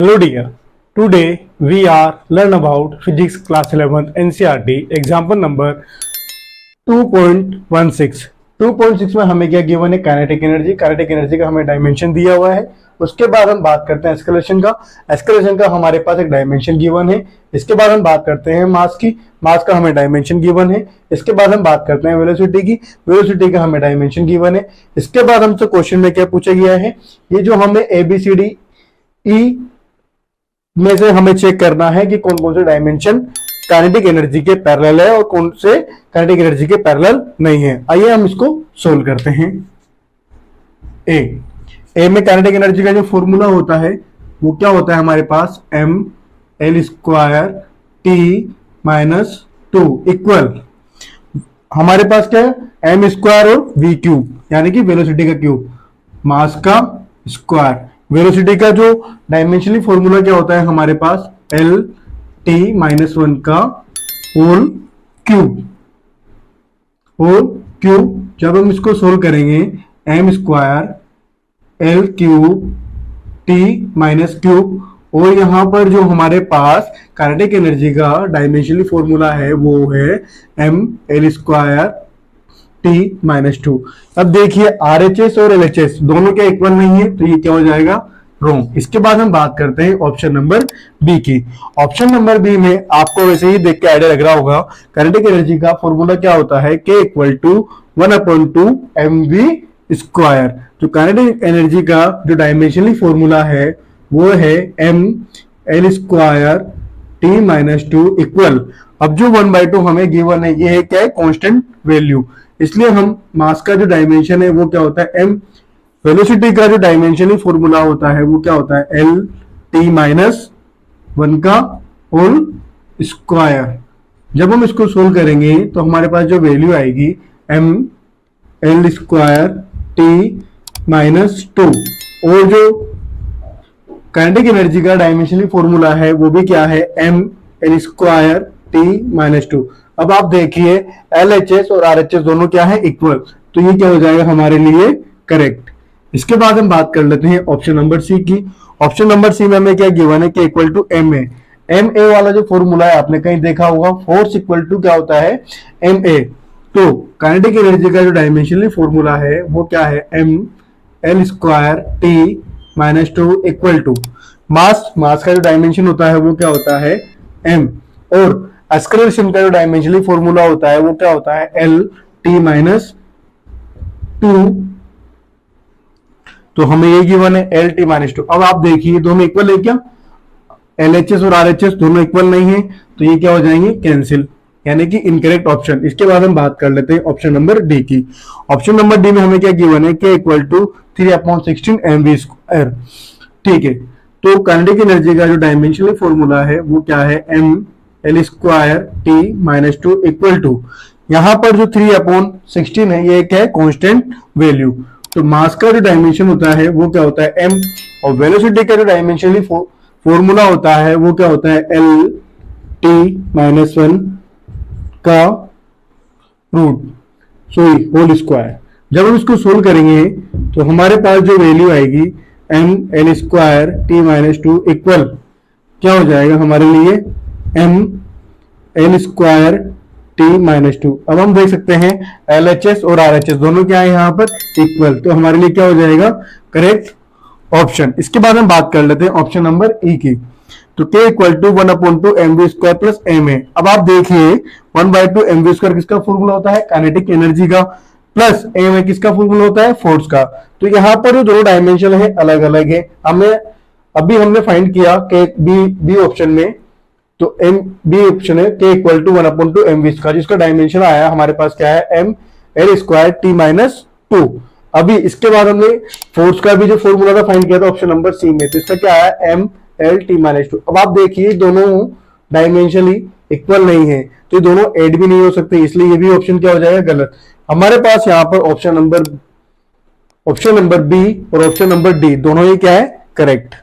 Hello dear, today we are learn about physics class 11 NCERT example number 2.16। 2.6 में हमें क्या given है, kinetic energy का हमें डायमेंशन दिया हुआ है। उसके बाद हम बात करते हैं एस्केलेशन का हमारे पास एक डायमेंशन गिवन है। इसके बाद हम बात करते हैं मास का हमें डायमेंशन गिवन है। इसके बाद हम बात करते हैं वेलोसिटी का हमें डायमेंशन गिवन है। इसके बाद हमसे क्वेश्चन में क्या पूछा गया है, ये जो हमें ABCDE में से हमें चेक करना है कि कौन कौन से डायमेंशन काइनेटिक एनर्जी के पैरेलल है और कौन से काइनेटिक एनर्जी के पैरेलल नहीं है। आइए हम इसको सोल्व करते हैं। ए में काइनेटिक एनर्जी का जो फॉर्मूला होता है वो क्या होता है, हमारे पास mL² T-2 इक्वल हमारे पास क्या है m² और v³ यानी कि वेलोसिटी का क्यूब, मास का स्क्वायर। वेलोसिटी का जो डायमेंशनली फॉर्मूला क्या होता है हमारे पास LT-1 का होल क्यूब। जब हम इसको सोल्व करेंगे m² L³ T-3 और यहां पर जो हमारे पास काइनेटिक एनर्जी का डायमेंशनली फॉर्मूला है वो है mL² T-2। अब देखिए RHS और LHS दोनों क्या इक्वल नहीं है, तो ये क्या हो जाएगा, रॉन्ग। इसके बाद हम बात करते हैं ऑप्शन नंबर बी की। ऑप्शन नंबर बी में आपको वैसे ही देख के आइडिया लग रहा होगा, काइनेटिक एनर्जी का फॉर्मूला क्या होता है, K = 1/2 mv²। तो काइनेटिक एनर्जी का जो डायमेंशनली फॉर्मूला है वो है mL² T-2 इक्वल। अब जो 1/2 हमें गिवन है ये है क्या है, कांस्टेंट वैल्यू, इसलिए हम मास का जो डायमेंशन है वो क्या होता है m। वेलोसिटी का जो डायमेंशनली फॉर्मूला होता है वो क्या होता है LT-1 का होल स्क्वायर। जब हम इसको सोल्व करेंगे तो हमारे पास जो वैल्यू आएगी mL² T-2 और जो काइनेटिक एनर्जी का डायमेंशनली फॉर्मूला है वो भी क्या है mL² T-2। अब आप देखिए LHS और RHS दोनों क्या है, इक्वल, तो ये क्या हो जाएगा हमारे लिए करेक्ट। इसके बाद हम बात कर लेते हैं ऑप्शन नंबर सी की। ऑप्शन नंबर सी में हमें क्या गिवन है, K = ma। ma वाला जो फॉर्मूला है आपने कहीं देखा होगा, फोर्स इक्वल टू क्या होता है ma। तो काइनेटिक एनर्जी का जो डायमेंशनली फॉर्मूला है वो क्या है mL² T-2 equal to mass का जो डायमेंशन होता है वो क्या होता है m, और एक्सेलरेशन का जो डायमेंशनली फॉर्मूला होता है वो क्या होता है LT-2। तो हमें ये गिवन है LT-2। अब आप देखिए दोनों इक्वल है क्या, LHS और RHS दोनों इक्वल नहीं है, तो ये क्या हो जाएंगे, कैंसिल, यानी कि इनकरेक्ट ऑप्शन। इसके बाद हम बात कर लेते हैं ऑप्शन नंबर डी की। ऑप्शन नंबर डी में हमें क्या गिवन है, K = 3/16 mv²। ठीक है, तो काइनेटिक एनर्जी का जो डायमेंशनल फॉर्मूला है वो क्या है mL² T-2 इक्वल टू, यहां पर जो 3/16 है ये क्या है, कांस्टेंट वैल्यू। तो मास का जो डायमेंशन होता है वो क्या होता है m, और वेलोसिटी का जो डायमेंशनली फॉर्मूला होता है वो क्या होता है LT-1 का होल स्क्वायर। जब हम इसको सोल्व करेंगे तो हमारे पास जो वैल्यू आएगी mL² T-2 इक्वल क्या हो जाएगा हमारे लिए mL² T-2। अब हम देख सकते हैं LHS और RHS दोनों क्या है यहाँ पर, इक्वल, तो हमारे लिए क्या हो जाएगा, करेक्ट ऑप्शन। इसके बाद हम बात कर लेते हैं ऑप्शन नंबर ई की। तो K = 1/2 mv² ma। अब आप देखिए 1/2 mv² किसका फॉर्मूला होता है, काइनेटिक एनर्जी का, प्लस ma किसका फॉर्मूला होता है, फोर्स का। तो यहाँ पर जो दोनों डायमेंशन है अलग अलग है। हमने फाइंड किया कि बी ऑप्शन में, तो बी ऑप्शन है K = 1/2 mv², जिसका डायमेंशन आया हमारे पास क्या है mL² T-2। अभी इसके बाद हमने फोर्स का भी जो फॉर्मूला था फाइंड किया था ऑप्शन नंबर सी में, तो इसका क्या आया mL/T-2। अब आप देखिए दोनों डायमेंशनली इक्वल नहीं है, तो ये दोनों ऐड भी नहीं हो सकते, इसलिए ये भी ऑप्शन क्या हो जाएगा, गलत। हमारे पास यहाँ पर ऑप्शन नंबर बी और ऑप्शन नंबर डी दोनों ही क्या है, करेक्ट।